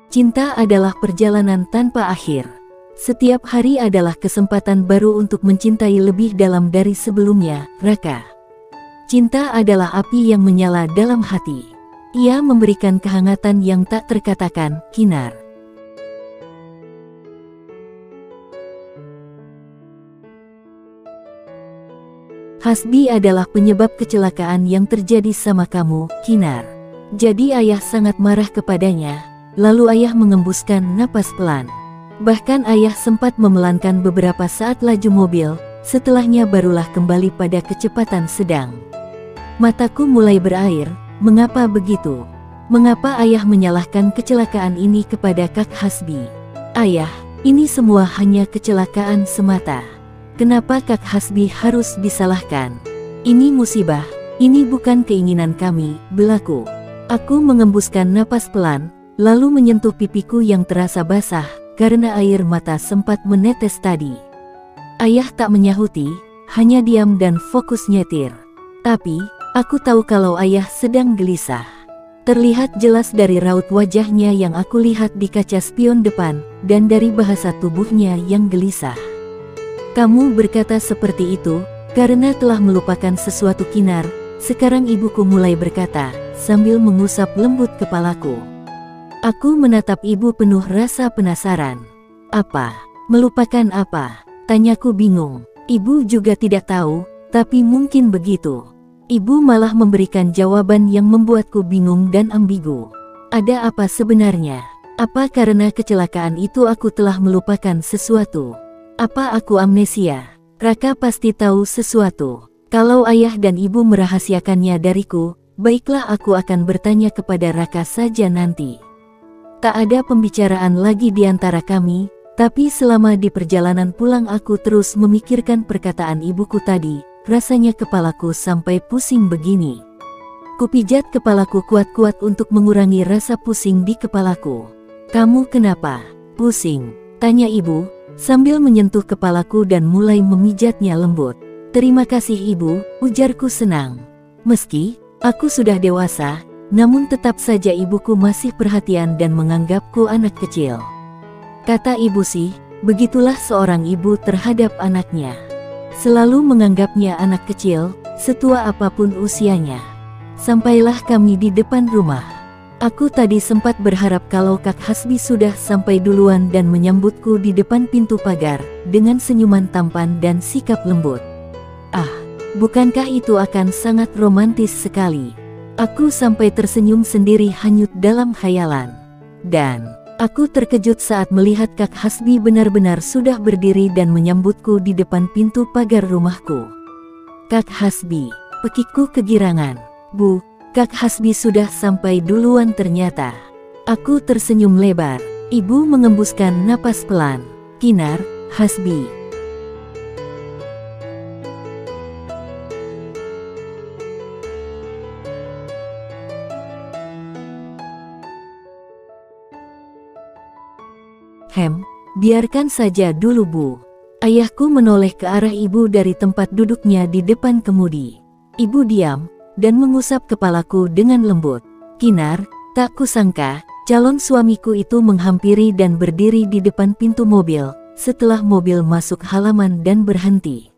Cinta adalah perjalanan tanpa akhir. Setiap hari adalah kesempatan baru untuk mencintai lebih dalam dari sebelumnya, Raka. Cinta adalah api yang menyala dalam hati. Ia memberikan kehangatan yang tak terkatakan, Kinar. Hasbi adalah penyebab kecelakaan yang terjadi sama kamu, Kinar. Jadi ayah sangat marah kepadanya, lalu ayah mengembuskan napas pelan. Bahkan ayah sempat memelankan beberapa saat laju mobil, setelahnya barulah kembali pada kecepatan sedang. Mataku mulai berair, mengapa begitu? Mengapa ayah menyalahkan kecelakaan ini kepada Kak Hasbi? Ayah, ini semua hanya kecelakaan semata. Kenapa Kak Hasbi harus disalahkan? Ini musibah, ini bukan keinginan kami, belaku. Aku mengembuskan napas pelan, lalu menyentuh pipiku yang terasa basah, karena air mata sempat menetes tadi. Ayah tak menyahuti, hanya diam dan fokus nyetir. Tapi, aku tahu kalau ayah sedang gelisah. Terlihat jelas dari raut wajahnya yang aku lihat di kaca spion depan, dan dari bahasa tubuhnya yang gelisah. Kamu berkata seperti itu, karena telah melupakan sesuatu, Kinar. Sekarang ibuku mulai berkata, sambil mengusap lembut kepalaku. Aku menatap ibu penuh rasa penasaran. Apa? Melupakan apa? Tanyaku bingung. Ibu juga tidak tahu, tapi mungkin begitu. Ibu malah memberikan jawaban yang membuatku bingung dan ambigu. Ada apa sebenarnya? Apa karena kecelakaan itu aku telah melupakan sesuatu? Apa aku amnesia? Raka pasti tahu sesuatu. Kalau ayah dan ibu merahasiakannya dariku, baiklah aku akan bertanya kepada Raka saja nanti. Tak ada pembicaraan lagi di antara kami, tapi selama di perjalanan pulang aku terus memikirkan perkataan ibuku tadi, rasanya kepalaku sampai pusing begini. Kupijat kepalaku kuat-kuat untuk mengurangi rasa pusing di kepalaku. Kamu kenapa? Pusing? Tanya ibu, sambil menyentuh kepalaku dan mulai memijatnya lembut. Terima kasih ibu, ujarku senang. Meski aku sudah dewasa, namun tetap saja ibuku masih perhatian dan menganggapku anak kecil. Kata ibu sih, begitulah seorang ibu terhadap anaknya. Selalu menganggapnya anak kecil, setua apapun usianya. Sampailah kami di depan rumah. Aku tadi sempat berharap kalau Kak Hasbi sudah sampai duluan dan menyambutku di depan pintu pagar, dengan senyuman tampan dan sikap lembut. Ah, bukankah itu akan sangat romantis sekali? Aku sampai tersenyum sendiri hanyut dalam khayalan. Dan aku terkejut saat melihat Kak Hasbi benar-benar sudah berdiri dan menyambutku di depan pintu pagar rumahku. Kak Hasbi, pekikku kegirangan. Bu, Kak Hasbi sudah sampai duluan ternyata. Aku tersenyum lebar. Ibu mengembuskan napas pelan. Kinar, Hasbi. Biarkan saja dulu bu. Ayahku menoleh ke arah ibu dari tempat duduknya di depan kemudi. Ibu diam, dan mengusap kepalaku dengan lembut. Kinar, tak kusangka, calon suamiku itu menghampiri dan berdiri di depan pintu mobil, setelah mobil masuk halaman dan berhenti.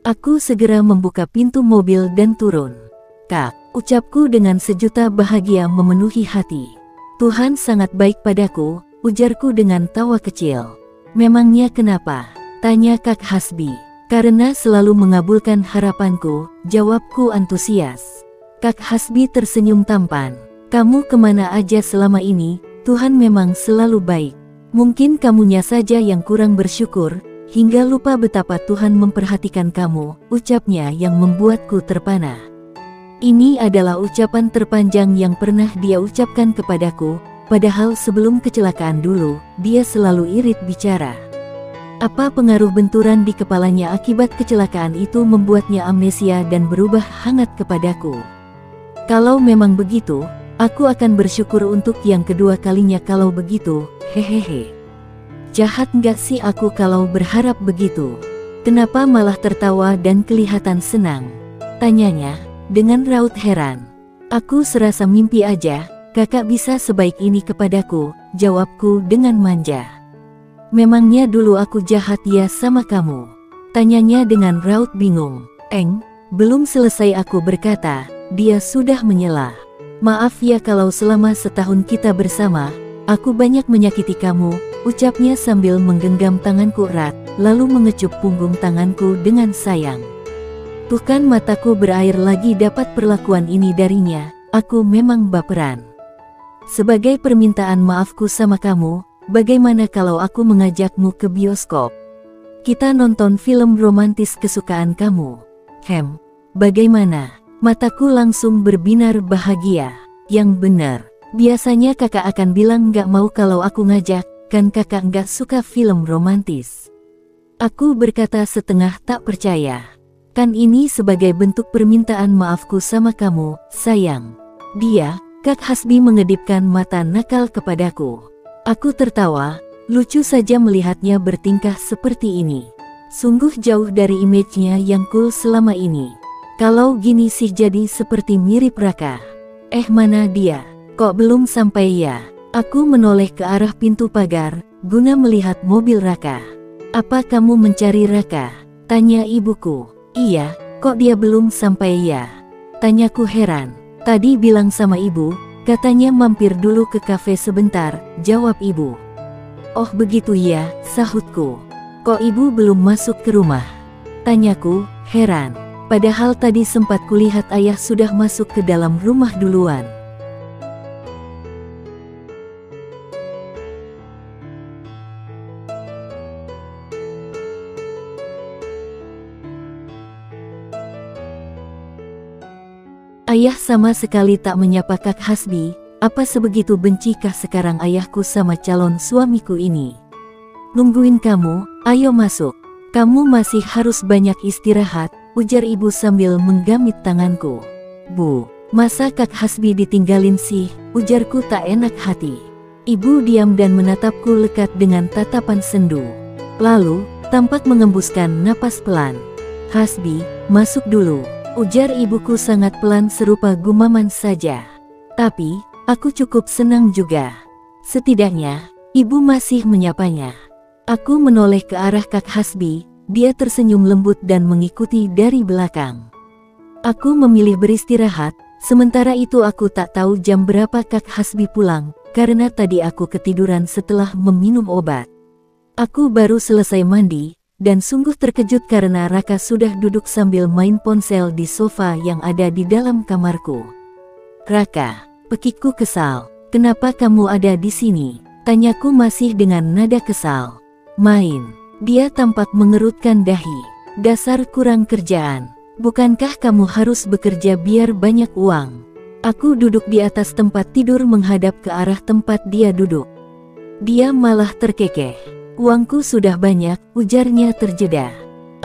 Aku segera membuka pintu mobil dan turun. Kak, ucapku dengan sejuta bahagia memenuhi hati. Tuhan sangat baik padaku, ujarku dengan tawa kecil. Memangnya kenapa? Tanya Kak Hasbi. Karena selalu mengabulkan harapanku, jawabku antusias. Kak Hasbi tersenyum tampan. Kamu kemana aja selama ini, Tuhan memang selalu baik. Mungkin kamunya saja yang kurang bersyukur, hingga lupa betapa Tuhan memperhatikan kamu, ucapnya yang membuatku terpana. Ini adalah ucapan terpanjang yang pernah dia ucapkan kepadaku. Padahal sebelum kecelakaan dulu, dia selalu irit bicara. Apa pengaruh benturan di kepalanya akibat kecelakaan itu membuatnya amnesia dan berubah hangat kepadaku? Kalau memang begitu, aku akan bersyukur untuk yang kedua kalinya kalau begitu, hehehe. Jahat nggak sih aku kalau berharap begitu? Kenapa malah tertawa dan kelihatan senang? Tanyanya, dengan raut heran. Aku serasa mimpi aja. Kakak bisa sebaik ini kepadaku, jawabku dengan manja. Memangnya dulu aku jahat ya sama kamu? Tanyanya dengan raut bingung. Belum selesai aku berkata, dia sudah menyela. Maaf ya kalau selama setahun kita bersama, aku banyak menyakiti kamu, ucapnya sambil menggenggam tanganku erat, lalu mengecup punggung tanganku dengan sayang. Tuh kan mataku berair lagi dapat perlakuan ini darinya, aku memang baperan. Sebagai permintaan maafku sama kamu, bagaimana kalau aku mengajakmu ke bioskop? Kita nonton film romantis kesukaan kamu. Bagaimana? Mataku langsung berbinar bahagia. Yang benar, biasanya kakak akan bilang gak mau kalau aku ngajak, kan kakak gak suka film romantis. Aku berkata setengah tak percaya. Kan ini sebagai bentuk permintaan maafku sama kamu, sayang. Kak Hasbi mengedipkan mata nakal kepadaku. Aku tertawa, lucu saja melihatnya bertingkah seperti ini. Sungguh jauh dari image-nya yang cool selama ini. Kalau gini sih jadi seperti mirip Raka. Mana dia? Kok belum sampai ya? Aku menoleh ke arah pintu pagar, guna melihat mobil Raka. Apa kamu mencari Raka? Tanya ibuku. Iya, kok dia belum sampai ya? Tanyaku heran. Tadi bilang sama ibu, katanya mampir dulu ke kafe sebentar, jawab ibu. Oh begitu ya, sahutku. Kok ibu belum masuk ke rumah? Tanyaku, heran. Padahal tadi sempat kulihat ayah sudah masuk ke dalam rumah duluan. Ayah sama sekali tak menyapa Kak Hasbi. Apa sebegitu bencikah sekarang ayahku sama calon suamiku ini? Nungguin kamu, ayo masuk. Kamu masih harus banyak istirahat, ujar ibu sambil menggamit tanganku. Bu, masa Kak Hasbi ditinggalin sih, ujarku tak enak hati. Ibu diam dan menatapku lekat dengan tatapan sendu. Lalu, tampak mengembuskan napas pelan. Hasbi, masuk dulu, ujar ibuku sangat pelan serupa gumaman saja. Tapi, aku cukup senang juga. Setidaknya, ibu masih menyapanya. Aku menoleh ke arah Kak Hasbi, dia tersenyum lembut dan mengikuti dari belakang. Aku memilih beristirahat, sementara itu aku tak tahu jam berapa Kak Hasbi pulang, karena tadi aku ketiduran setelah meminum obat. Aku baru selesai mandi, dan sungguh terkejut karena Raka sudah duduk sambil main ponsel di sofa yang ada di dalam kamarku. Raka, pekikku kesal, kenapa kamu ada di sini? Tanyaku masih dengan nada kesal. Main. Dia tampak mengerutkan dahi. Dasar kurang kerjaan. Bukankah kamu harus bekerja biar banyak uang? Aku duduk di atas tempat tidur menghadap ke arah tempat dia duduk. Dia malah terkekeh. Uangku sudah banyak, ujarnya terjeda.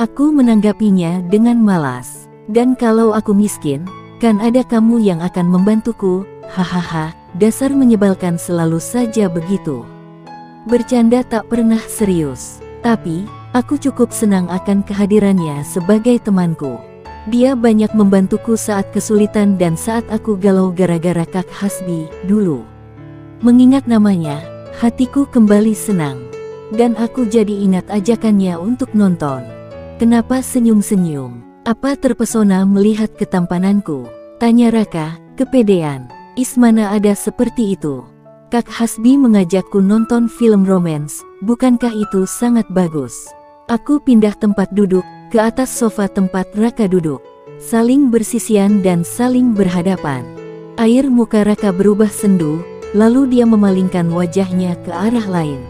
Aku menanggapinya dengan malas. Dan kalau aku miskin, kan ada kamu yang akan membantuku. Hahaha, dasar menyebalkan selalu saja begitu. Bercanda tak pernah serius. Tapi, aku cukup senang akan kehadirannya sebagai temanku. Dia banyak membantuku saat kesulitan dan saat aku galau gara-gara Kak Hasbi dulu. Mengingat namanya, hatiku kembali senang. Dan aku jadi ingat ajakannya untuk nonton. Kenapa senyum-senyum? Apa terpesona melihat ketampananku? Tanya Raka, kepedean. Mana ada seperti itu? Kak Hasbi mengajakku nonton film romance, bukankah itu sangat bagus? Aku pindah tempat duduk, ke atas sofa tempat Raka duduk. Saling bersisian dan saling berhadapan. Air muka Raka berubah sendu, lalu dia memalingkan wajahnya ke arah lain.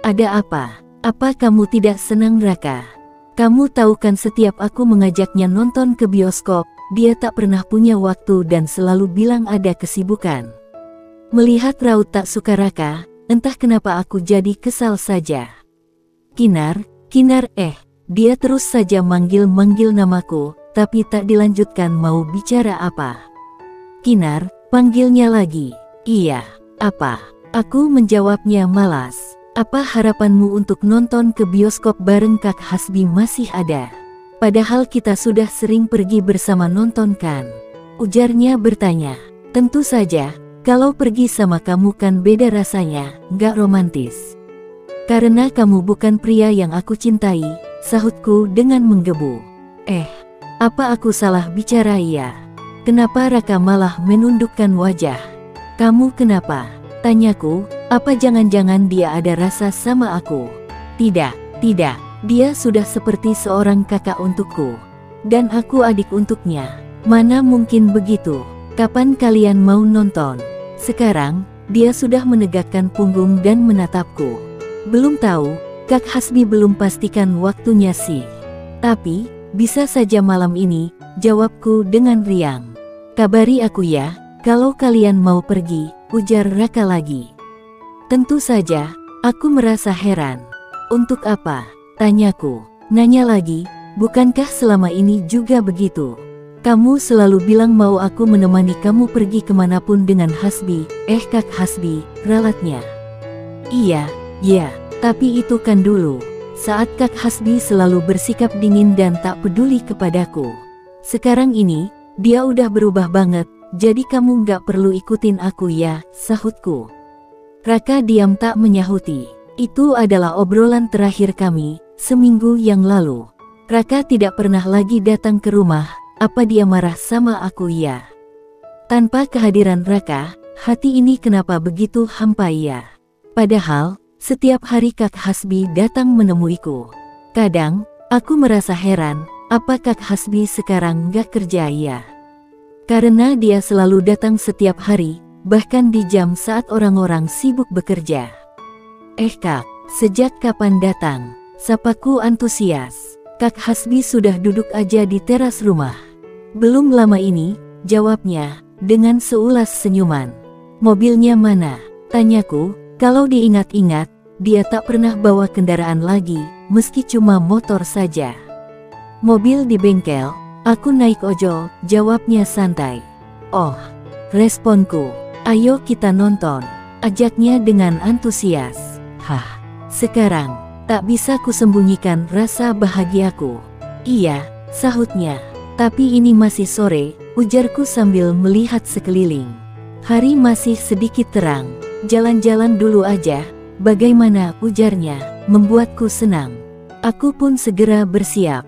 Ada apa? Apa kamu tidak senang Raka? Kamu tahu kan setiap aku mengajaknya nonton ke bioskop, dia tak pernah punya waktu dan selalu bilang ada kesibukan. Melihat raut tak suka Raka, entah kenapa aku jadi kesal saja. Kinar, dia terus saja manggil-manggil namaku, tapi tak dilanjutkan mau bicara apa. Kinar, panggilnya lagi. Iya, apa? Aku menjawabnya malas. Apa harapanmu untuk nonton ke bioskop bareng Kak Hasbi masih ada? Padahal kita sudah sering pergi bersama nonton kan? Ujarnya bertanya. Tentu saja, kalau pergi sama kamu kan beda rasanya, gak romantis. Karena kamu bukan pria yang aku cintai, sahutku dengan menggebu. Apa aku salah bicara ya? Kenapa Raka malah menundukkan wajah? Kamu kenapa? Tanyaku, apa jangan-jangan dia ada rasa sama aku? Tidak, dia sudah seperti seorang kakak untukku. Dan aku adik untuknya. Mana mungkin begitu? Kapan kalian mau nonton? Sekarang, dia sudah menegakkan punggung dan menatapku. Belum tahu, Kak Hasbi belum pastikan waktunya sih. Tapi, bisa saja malam ini, jawabku dengan riang. Kabari aku ya, kalau kalian mau pergi, ujar Raka lagi. Tentu saja, aku merasa heran. Untuk apa? Tanyaku. Nanya lagi, bukankah selama ini juga begitu? Kamu selalu bilang mau aku menemani kamu pergi kemanapun dengan Hasbi. Kak Hasbi, ralatnya. Iya, tapi itu kan dulu. Saat Kak Hasbi selalu bersikap dingin dan tak peduli kepadaku. Sekarang ini, dia udah berubah banget, jadi kamu gak perlu ikutin aku ya, sahutku. Raka diam tak menyahuti. Itu adalah obrolan terakhir kami, seminggu yang lalu. Raka tidak pernah lagi datang ke rumah, apa dia marah sama aku ya? Tanpa kehadiran Raka, hati ini kenapa begitu hampa ya? Padahal, setiap hari Kak Hasbi datang menemuiku. Kadang, aku merasa heran, apa Kak Hasbi sekarang gak kerja ya? Karena dia selalu datang setiap hari, bahkan di jam saat orang-orang sibuk bekerja. Kak, sejak kapan datang? Sapaku antusias. Kak Hasbi sudah duduk aja di teras rumah. Belum lama ini, jawabnya, dengan seulas senyuman. Mobilnya mana? Tanyaku, kalau diingat-ingat, dia tak pernah bawa kendaraan lagi, meski cuma motor saja. Mobil di bengkel, aku naik ojol, jawabnya santai. Oh, responku, ayo kita nonton, ajaknya dengan antusias. Sekarang, tak bisa kusembunyikan rasa bahagiaku. Iya, sahutnya, tapi ini masih sore, ujarku sambil melihat sekeliling. Hari masih sedikit terang, jalan-jalan dulu aja, bagaimana, ujarnya, membuatku senang. Aku pun segera bersiap.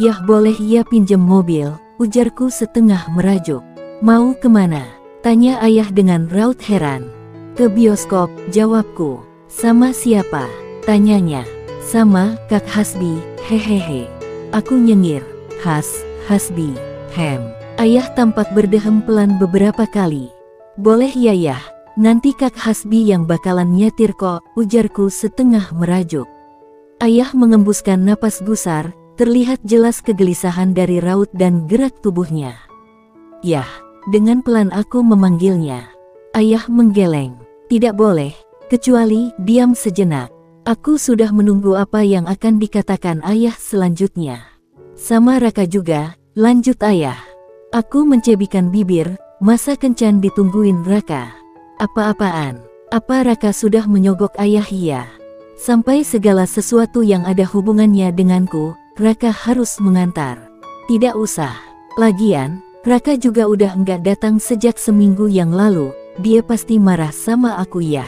Yah boleh ya pinjem mobil, ujarku setengah merajuk. Mau kemana? Tanya ayah dengan raut heran. Ke bioskop, jawabku. Sama siapa? Tanyanya. Sama Kak Hasbi, hehehe. Aku nyengir. Hasbi, Ayah tampak berdehem pelan beberapa kali. Boleh ya yah, nanti Kak Hasbi yang bakalan nyetir kok, ujarku setengah merajuk. Ayah mengembuskan napas gusar. Terlihat jelas kegelisahan dari raut dan gerak tubuhnya. Yah, dengan pelan aku memanggilnya. Ayah menggeleng. Tidak boleh, kecuali diam sejenak. Aku sudah menunggu apa yang akan dikatakan ayah selanjutnya. Sama Raka juga, lanjut ayah. Aku mencebikan bibir, masa kencan ditungguin Raka. Apa-apaan? Apa Raka sudah menyogok ayah ya? Sampai segala sesuatu yang ada hubungannya denganku, Raka harus mengantar. Tidak usah. Lagian, Raka juga udah enggak datang sejak seminggu yang lalu, dia pasti marah sama aku ya.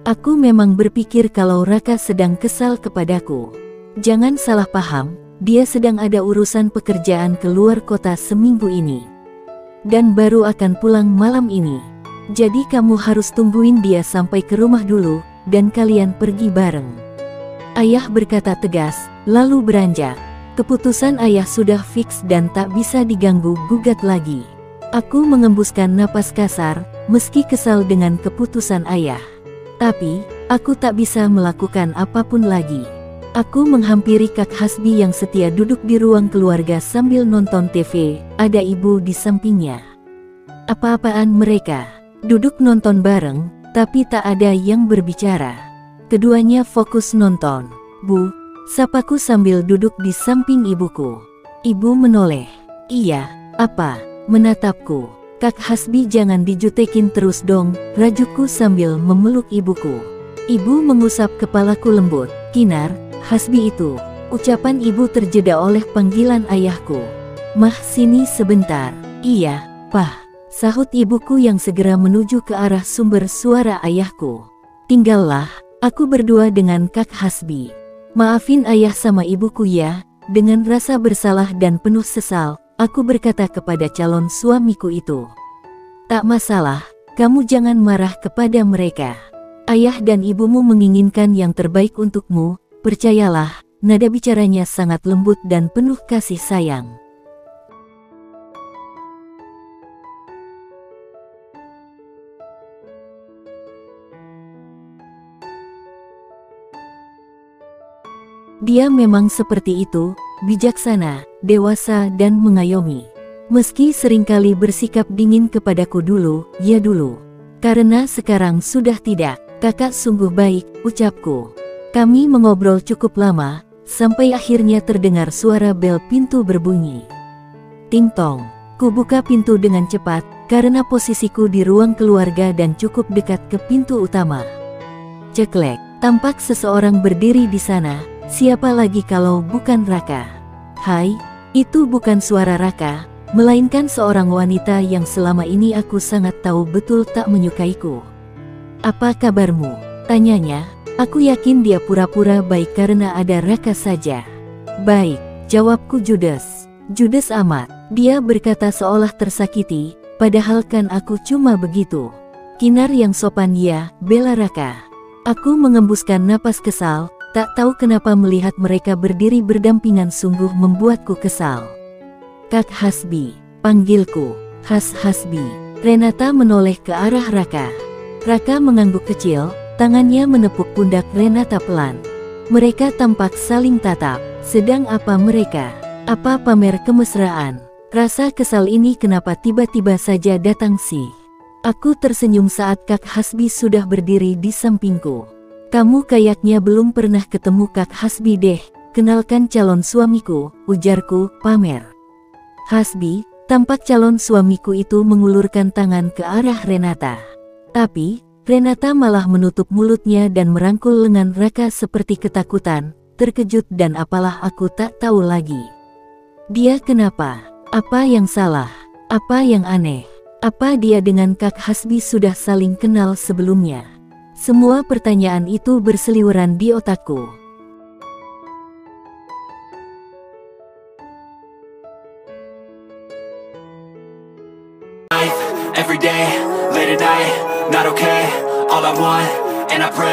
Aku memang berpikir kalau Raka sedang kesal kepadaku. Jangan salah paham, dia sedang ada urusan pekerjaan keluar kota seminggu ini. Dan baru akan pulang malam ini. Jadi kamu harus tungguin dia sampai ke rumah dulu, dan kalian pergi bareng. Ayah berkata tegas, lalu beranjak. Keputusan ayah sudah fix dan tak bisa diganggu-gugat lagi. Aku mengembuskan napas kasar, meski kesal dengan keputusan ayah. Tapi, aku tak bisa melakukan apapun lagi. Aku menghampiri Kak Hasbi yang setia duduk di ruang keluarga sambil nonton TV, ada ibu di sampingnya. Apa-apaan mereka? Duduk nonton bareng, tapi tak ada yang berbicara. Keduanya fokus nonton. Bu, Sapaku sambil duduk di samping ibuku. Ibu menoleh. Iya, apa? Menatapku. Kak Hasbi, jangan dijutekin terus dong, rajukku sambil memeluk ibuku. Ibu mengusap kepalaku lembut. Kinar, Hasbi itu. Ucapan ibu terjeda oleh panggilan ayahku. Mah, sini sebentar. Iya, Pah. Sahut ibuku yang segera menuju ke arah sumber suara ayahku. Tinggallah, aku berdua dengan Kak Hasbi. Maafin ayah sama ibuku ya. Dengan rasa bersalah dan penuh sesal, aku berkata kepada calon suamiku itu. Tak masalah, kamu jangan marah kepada mereka. Ayah dan ibumu menginginkan yang terbaik untukmu, percayalah, nada bicaranya sangat lembut dan penuh kasih sayang. Dia memang seperti itu, bijaksana, dewasa dan mengayomi. Meski seringkali bersikap dingin kepadaku dulu, ya dulu. Karena sekarang sudah tidak, kakak sungguh baik, ucapku. Kami mengobrol cukup lama, sampai akhirnya terdengar suara bel pintu berbunyi. Ting tong, ku buka pintu dengan cepat, karena posisiku di ruang keluarga dan cukup dekat ke pintu utama. Ceklek, tampak seseorang berdiri di sana. Siapa lagi kalau bukan Raka? Hai, itu bukan suara Raka, melainkan seorang wanita yang selama ini aku sangat tahu betul tak menyukaiku. Apa kabarmu? Tanyanya. Aku yakin dia pura-pura baik karena ada Raka saja. Baik, jawabku judes. Judes amat, dia berkata seolah tersakiti, padahal kan aku cuma begitu. Kinar yang sopan ya, bela Raka. Aku mengembuskan napas kesal. Tak tahu kenapa melihat mereka berdiri berdampingan sungguh membuatku kesal. Kak Hasbi, panggilku. Hasbi. Renata menoleh ke arah Raka. Raka mengangguk kecil, tangannya menepuk pundak Renata pelan. Mereka tampak saling tatap. Sedang apa mereka? Apa pamer kemesraan? Rasa kesal ini kenapa tiba-tiba saja datang sih? Aku tersenyum saat Kak Hasbi sudah berdiri di sampingku. Kamu kayaknya belum pernah ketemu Kak Hasbi deh, kenalkan calon suamiku, ujarku, pamer. Hasbi, tampak calon suamiku itu mengulurkan tangan ke arah Renata. Tapi, Renata malah menutup mulutnya dan merangkul lengan Raka seperti ketakutan, terkejut dan apalah aku tak tahu lagi. Dia kenapa? Apa yang salah? Apa yang aneh? Apa dia dengan Kak Hasbi sudah saling kenal sebelumnya? Semua pertanyaan itu berseliweran di otakku. Every day, late at night, not okay. All I want, and I pray.